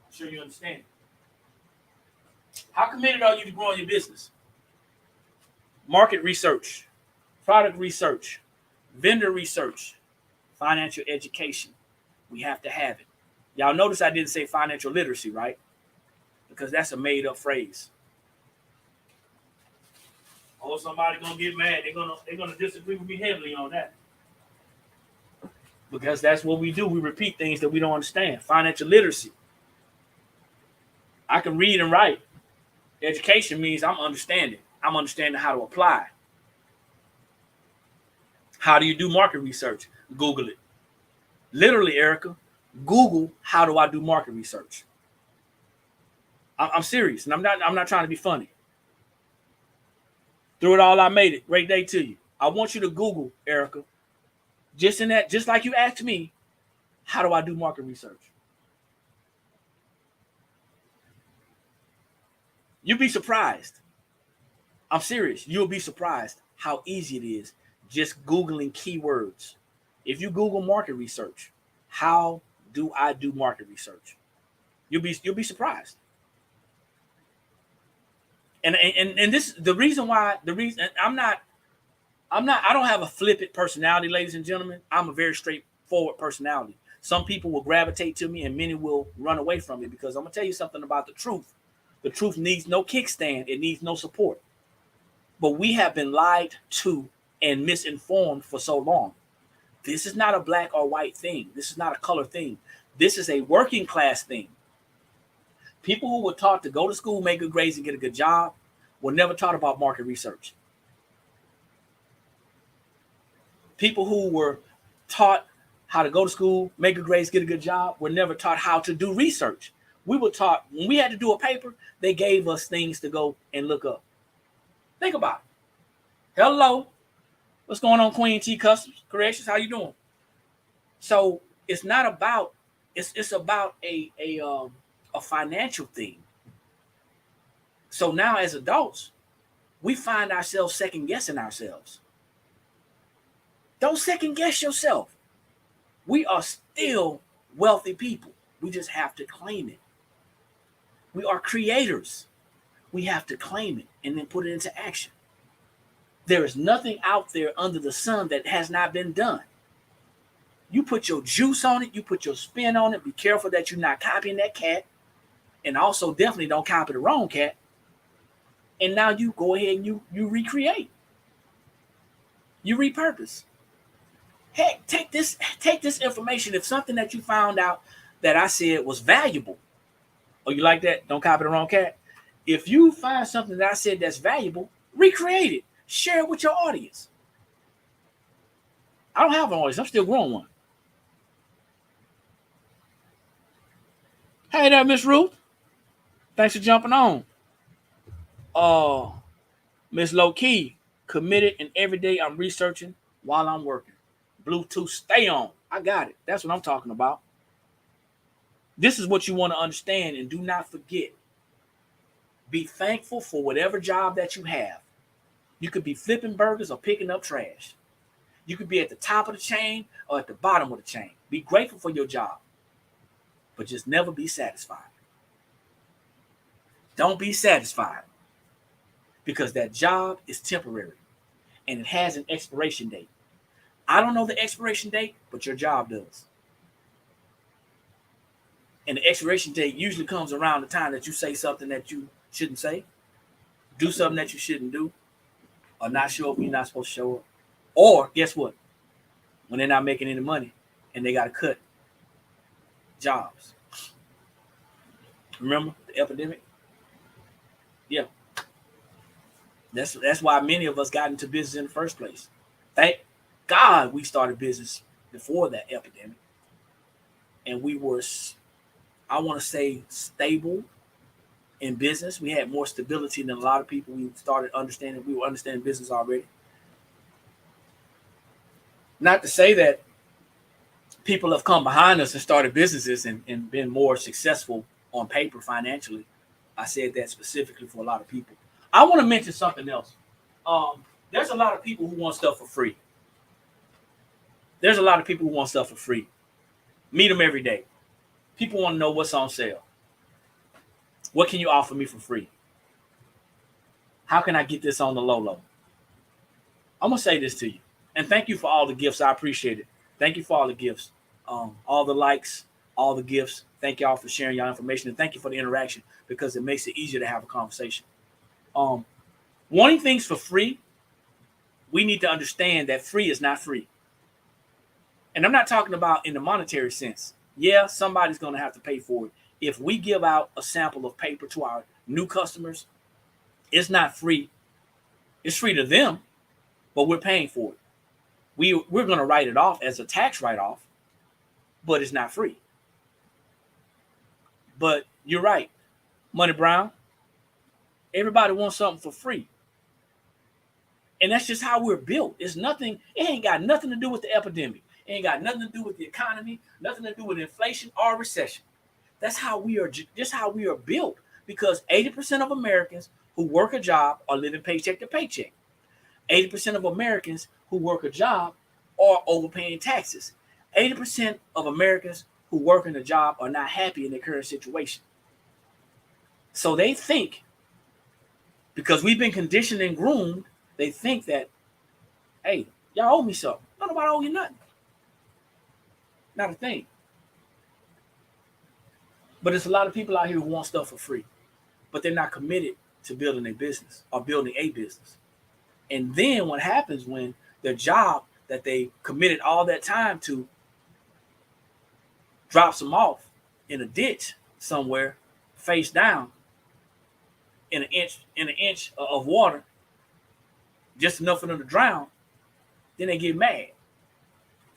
I'm sure you understand it. How committed are you to growing your business? Market research, product research, vendor research, financial education. We have to have it. Y'all notice I didn't say financial literacy, right? Because that's a made-up phrase. Oh, somebody gonna get mad. They're gonna disagree with me heavily on that. Because that's what we do. We repeat things that we don't understand. Financial literacy. I can read and write. Education means I'm understanding. I'm understanding how to apply. How do you do market research? Google it. Literally, Erica, Google how do I do market research. I'm serious, and I'm not trying to be funny. Through it all, I made it. Great day to you. I want you to Google, Erica, just like you asked me, how do I do market research? You'll be surprised. I'm serious. You'll be surprised how easy it is just Googling keywords. If you Google market research, how do I do market research? You'll be surprised. And this the reason I don't have a flippant personality, ladies and gentlemen. I'm a very straightforward personality. Some people will gravitate to me and many will run away from me because I'm gonna tell you something about the truth. The truth needs no kickstand, it needs no support. But we have been lied to and misinformed for so long. This is not a black or white thing. This is not a color thing. This is a working class thing. People who were taught to go to school, make good grades, and get a good job were never taught about market research. People who were taught how to go to school, make good grades, get a good job were never taught how to do research. We were taught when we had to do a paper, they gave us things to go and look up. Think about it. Hello. What's going on, Queen T Customs Creations? How you doing? So it's not about it's about a financial thing. So now as adults, we find ourselves second guessing ourselves. Don't second guess yourself. We are still wealthy people. We just have to claim it. We are creators. We have to claim it and then put it into action. There is nothing out there under the sun that has not been done. You put your juice on it. You put your spin on it. Be careful that you're not copying that cat. And also definitely don't copy the wrong cat. And now you go ahead and you recreate. You repurpose. Heck, take this information. If something that you found out that I said was valuable, oh, you like that? Don't copy the wrong cat. If you find something that I said that's valuable, recreate it. Share it with your audience. I don't have an audience. I'm still growing one. Hey there, Miss Ruth. Thanks for jumping on. Miss Low Key, committed, and every day I'm researching while I'm working. Bluetooth, stay on. I got it. That's what I'm talking about. This is what you want to understand, and do not forget. Be thankful for whatever job that you have. You could be flipping burgers or picking up trash. You could be at the top of the chain or at the bottom of the chain. Be grateful for your job, but just never be satisfied. Don't be satisfied, because that job is temporary and it has an expiration date. I don't know the expiration date, but your job does. And the expiration date usually comes around the time that you say something that you shouldn't say, do something that you shouldn't do, or not show up when you're not supposed to show up. Or guess what? When they're not making any money and they got to cut jobs. Remember the epidemic? Yeah. That's why many of us got into business in the first place. Thank God we started business before that epidemic. And we were, I want to say, stable in business. We had more stability than a lot of people. We started understanding, we were understanding business already. Not to say that people have come behind us and started businesses and been more successful on paper financially. I said that specifically for a lot of people. I want to mention something else. There's a lot of people who want stuff for free. There's a lot of people who want stuff for free. Meet them every day. People want to know what's on sale. What can you offer me for free? How can I get this on the low? I'm going to say this to you. And thank you for all the gifts. I appreciate it. Thank you for all the gifts. All the likes, all the gifts. Thank y'all for sharing your information. And thank you for the interaction, because it makes it easier to have a conversation. Wanting things for free, we need to understand that free is not free. And I'm not talking about in the monetary sense. Yeah, somebody's going to have to pay for it. If we give out a sample of paper to our new customers, it's not free. It's free to them, but we're paying for it. We're going to write it off as a tax write-off, but it's not free. But you're right, Money Brown. Everybody wants something for free. And that's just how we're built. It's nothing, it ain't got nothing to do with the epidemic. It ain't got nothing to do with the economy, nothing to do with inflation or recession. That's how we are, just how we are built, because 80% of Americans who work a job are living paycheck to paycheck. 80% of Americans who work a job are overpaying taxes. 80% of Americans who work in a job are not happy in their current situation. So they think, because we've been conditioned and groomed, they think that, hey, y'all owe me something. No, nobody owe you nothing. Not a thing. But there's a lot of people out here who want stuff for free, but they're not committed to building a business or building a business. And then what happens when their job that they committed all that time to drops them off in a ditch somewhere, face down, in an inch of water, just enough for them to drown, then they get mad.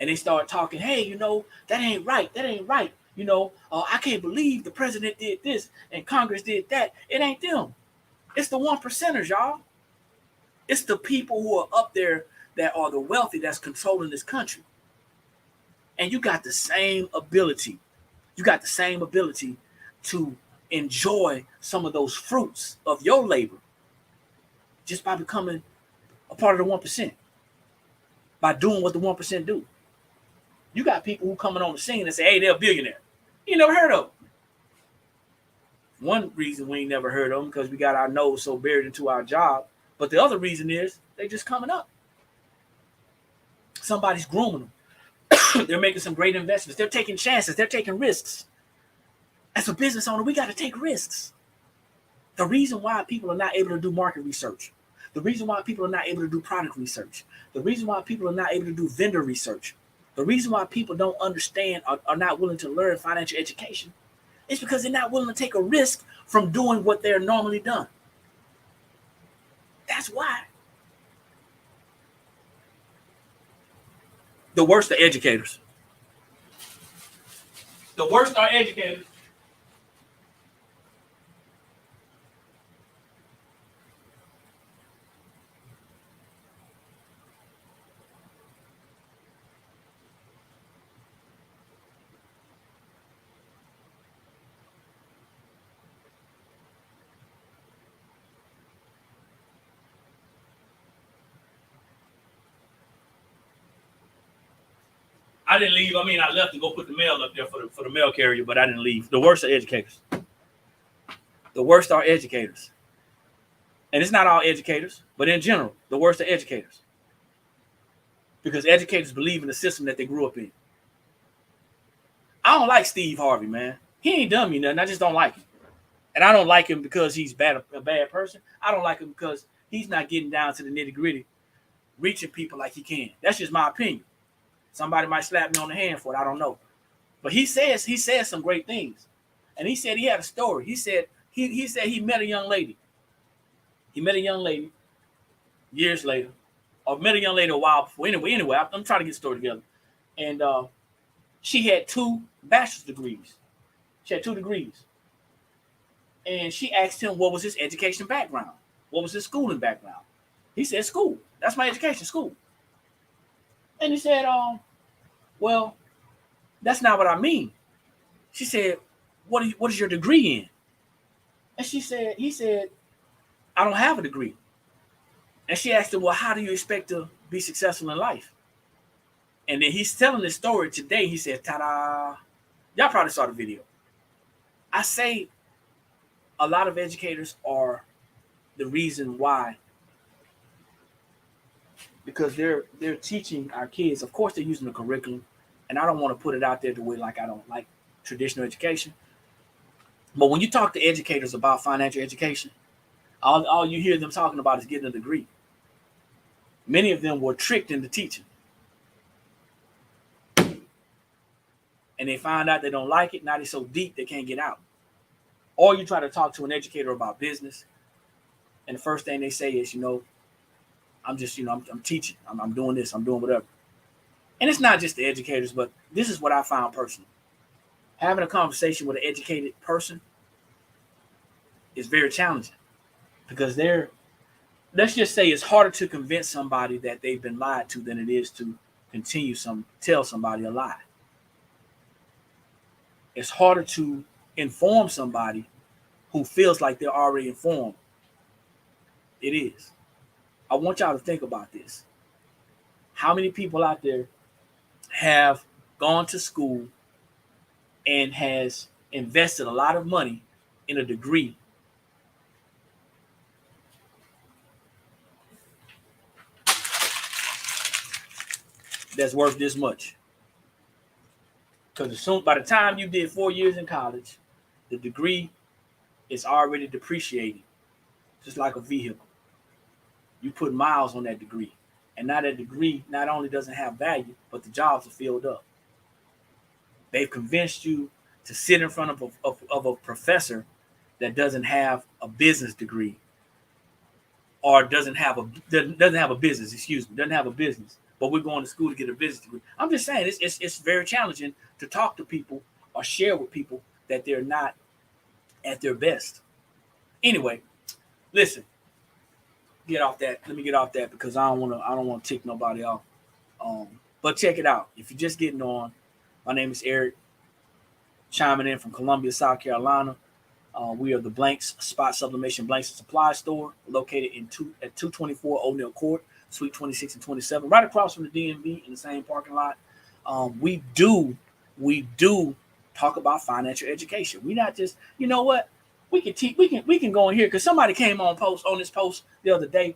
And they start talking, hey, that ain't right. That ain't right. I can't believe the president did this and Congress did that. It ain't them. It's the 1%ers, y'all. It's the people who are up there that are the wealthy that's controlling this country. And you got the same ability. You got the same ability to enjoy some of those fruits of your labor just by becoming a part of the 1%, by doing what the 1% do. You got people who coming on the scene and say, hey, they're a billionaire. You never heard of them. One reason we ain't never heard of them because we got our nose so buried into our job. But the other reason is they just coming up. Somebody's grooming them. They're making some great investments. They're taking chances. They're taking risks. As a business owner, we got to take risks. The reason why people are not able to do market research, the reason why people are not able to do product research, the reason why people are not able to do vendor research, the reason why people don't understand or are not willing to learn financial education is because they're not willing to take a risk from doing what they're normally done. That's why. The worst are educators. The worst are educators. I didn't leave. I mean, I left to go put the mail up there for the mail carrier, but I didn't leave. The worst are educators. The worst are educators. And it's not all educators, but in general, the worst are educators. Because educators believe in the system that they grew up in. I don't like Steve Harvey, man. He ain't done me nothing. I just don't like him. And I don't like him because he's a bad person. I don't like him because he's not getting down to the nitty-gritty, reaching people like he can. That's just my opinion. Somebody might slap me on the hand for it. I don't know. But he says some great things. And he said he had a story. He said he met a young lady. He met a young lady years later. Or met a young lady a while before. Anyway, I'm trying to get the story together. And she had 2 bachelor's degrees. She had 2 degrees. And she asked him what was his education background. What was his schooling background? He said, school. That's my education, school. And he said, well, that's not what I mean. She said, what is your degree in? And he said, I don't have a degree. And she asked him, well, how do you expect to be successful in life? And then he's telling this story today. He said, ta-da. Y'all probably saw the video. I say a lot of educators are the reason why. Because they're teaching our kids. Of course, they're using the curriculum. And I don't want to put it out there the way like I don't like traditional education. But when you talk to educators about financial education, all you hear them talking about is getting a degree. Many of them were tricked into teaching. And they find out they don't like it. Now they're so deep they can't get out. Or you try to talk to an educator about business. And the first thing they say is, I'm just, I'm teaching. I'm doing this. I'm doing whatever. And it's not just the educators, but this is what I found personally. Having a conversation with an educated person is very challenging because let's just say it's harder to convince somebody that they've been lied to than it is to tell somebody a lie. It's harder to inform somebody who feels like they're already informed. It is. I want y'all to think about this. How many people out there have gone to school and has invested a lot of money in a degree that's worth this much? Because by the time you did 4 years in college, the degree is already depreciating, just like a vehicle. You put miles on that degree. And now that degree not only doesn't have value, but the jobs are filled up. They've convinced you to sit in front of a professor that doesn't have a business degree or doesn't have a business, but we're going to school to get a business degree. I'm just saying it's very challenging to talk to people or share with people that they're not at their best. Anyway, listen. Let me get off that because I don't want to tick nobody off. But check it out. If you're just getting on, my name is Eric, chiming in from Columbia, South Carolina. We are the Blanks Spot Sublimation Blanks and Supply Store, located at 224 O'Neill Court, Suite 26 and 27, right across from the DMV in the same parking lot. We do talk about financial education. We not just, you know what? We can go in here because somebody came on this post the other day,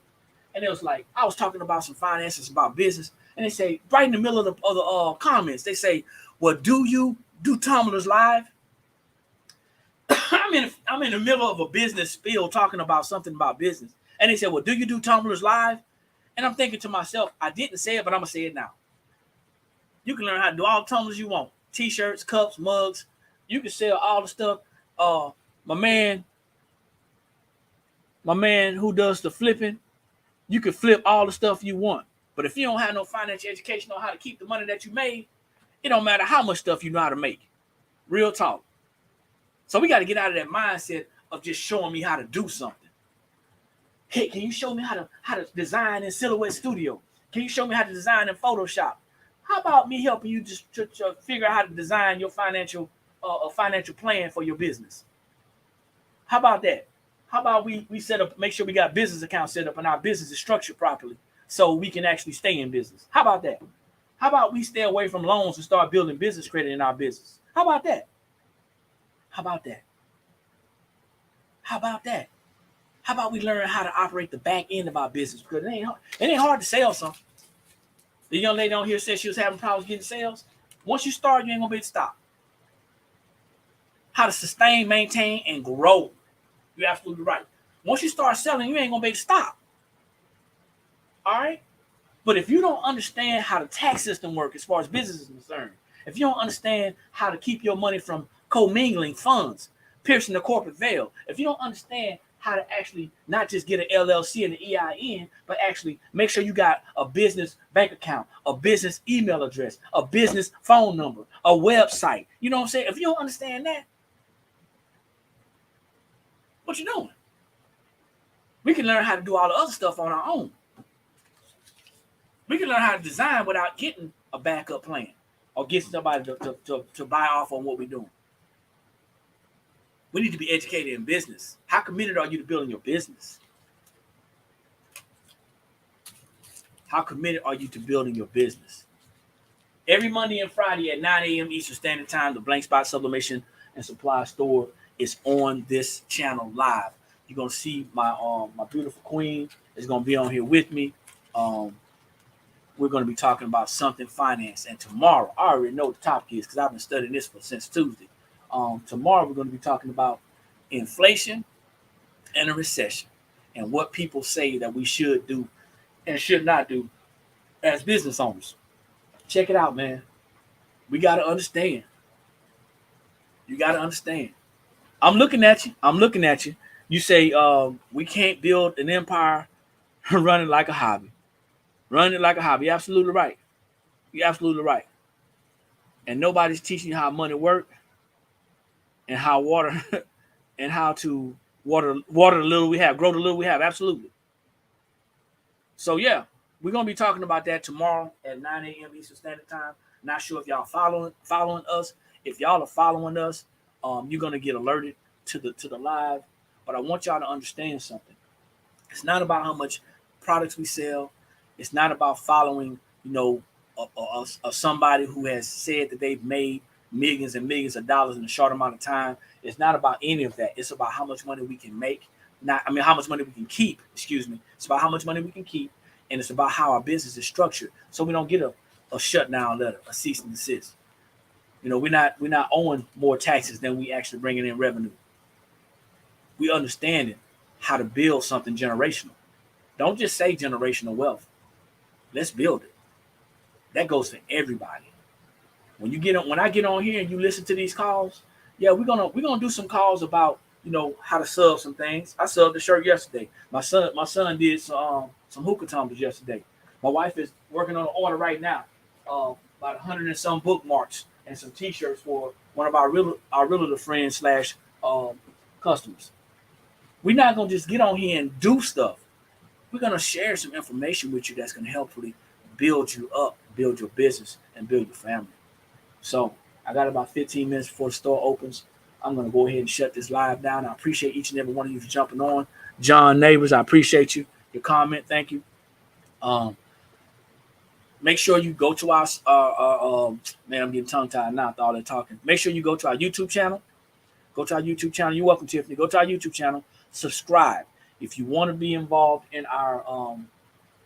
and it was like I was talking about some finances, about business, and they say right in the middle of the comments, they say, "Well, do you do tumblers live?" I'm in the middle of a business spiel talking about something about business, and they said, "Well, do you do tumblers live?" And I'm thinking to myself, I didn't say it, but I'm gonna say it now. You can learn how to do all the tumblers you want: t-shirts, cups, mugs. You can sell all the stuff. My man who does the flipping, you can flip all the stuff you want. But if you don't have no financial education on how to keep the money that you made, it don't matter how much stuff you know how to make. Real talk. So we got to get out of that mindset of just showing me how to do something. Hey, can you show me how to design in Silhouette Studio? Can you show me how to design in Photoshop? How about me helping you just to figure out how to design your financial plan for your business? How about that? How about we set up, make sure we got business accounts set up and our business is structured properly so we can actually stay in business? How about that? How about we stay away from loans and start building business credit in our business? How about that? How about that? How about that? How about we learn how to operate the back end of our business? Because it ain't hard to sell something. The young lady on here said she was having problems getting sales. Once you start, you ain't gonna be able to stop. How to sustain, maintain, and grow. You're absolutely right. Once you start selling, you ain't gonna be able to stop. All right? But if you don't understand how the tax system works as far as business is concerned, if you don't understand how to keep your money from commingling funds, piercing the corporate veil, if you don't understand how to actually not just get an LLC and an EIN, but actually make sure you got a business bank account, a business email address, a business phone number, a website. You know what I'm saying? If you don't understand that, what you doing? We can learn how to do all the other stuff on our own. We can learn how to design without getting a backup plan or getting somebody to buy off on what we're doing. We need to be educated in business. How committed are you to building your business? How committed are you to building your business? Every Monday and Friday at 9 a.m. Eastern Standard Time, the Blank Spot Sublimation and Supply Store is on this channel live. You're going to see my beautiful queen is going to be on here with me. We're going to be talking about something finance. And tomorrow, I already know what the topic is because I've been studying this since Tuesday. Tomorrow, we're going to be talking about inflation and a recession and what people say that we should do and should not do as business owners. Check it out, man. We got to understand. You got to understand. I'm looking at you. You say we can't build an empire running like a hobby. Running like a hobby. You're absolutely right. You're absolutely right. And nobody's teaching you how money works and how to water the little we have, grow the little we have. Absolutely. So yeah, we're gonna be talking about that tomorrow at 9 a.m. Eastern Standard Time. Not sure if y'all following us. If y'all are following us, you're gonna get alerted to the live. But I want y'all to understand something. It's not about how much products we sell. It's not about following, somebody who has said that they've made millions and millions of dollars in a short amount of time. It's not about any of that. It's about how much money we can make. How much money we can keep. Excuse me. It's about how much money we can keep, and it's about how our business is structured, so we don't get a shutdown letter, a cease and desist. We're not owing more taxes than we actually bringing in revenue. We understanding how to build something generational. Don't just say generational wealth. Let's build it. That goes for everybody. When I get on here and you listen to these calls, yeah, we're gonna do some calls about how to sub some things. I subbed the shirt yesterday. My son did some hookah tumblers yesterday. My wife is working on an order right now, about 100 and some bookmarks and some T-shirts for one of our realtor friends / customers. We're not gonna just get on here and do stuff. We're gonna share some information with you that's gonna helpfully build you up, build your business, and build your family. So I got about 15 minutes before the store opens. I'm going to go ahead and shut this live down. I appreciate each and every one of you for jumping on. John Neighbors, I appreciate you. Your comment, thank you. make sure you go to our man, I'm getting tongue tied now with all that talking. Make sure you go to our YouTube channel. Go to our YouTube channel. You're welcome, Tiffany. Go to our YouTube channel. Subscribe. If you want to be involved in our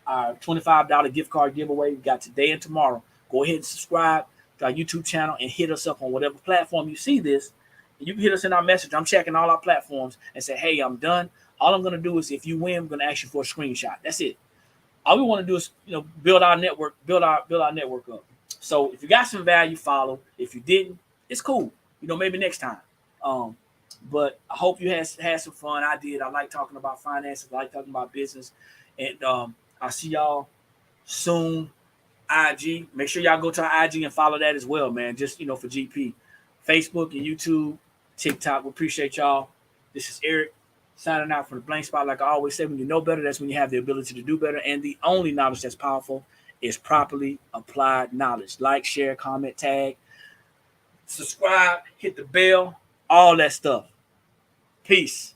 $25 gift card giveaway, we got today and tomorrow. Go ahead and subscribe to our YouTube channel and hit us up on whatever platform you see this. You can hit us in our message. I'm checking all our platforms and say, hey, I'm done. All I'm going to do is if you win, I'm going to ask you for a screenshot. That's it. All we want to do is, build our network, build our network up. So if you got some value, follow. If you didn't, it's cool. Maybe next time. But I hope you had some fun. I did. I like talking about finances. I like talking about business. And I'll see y'all soon. IG. Make sure y'all go to our IG and follow that as well, man. Just, for GP. Facebook and YouTube, TikTok. We appreciate y'all. This is Eric signing out from the blank spot. Like I always say, when you know better, that's when you have the ability to do better. And the only knowledge that's powerful is properly applied knowledge. Like, share, comment, tag, subscribe, hit the bell, all that stuff. Peace.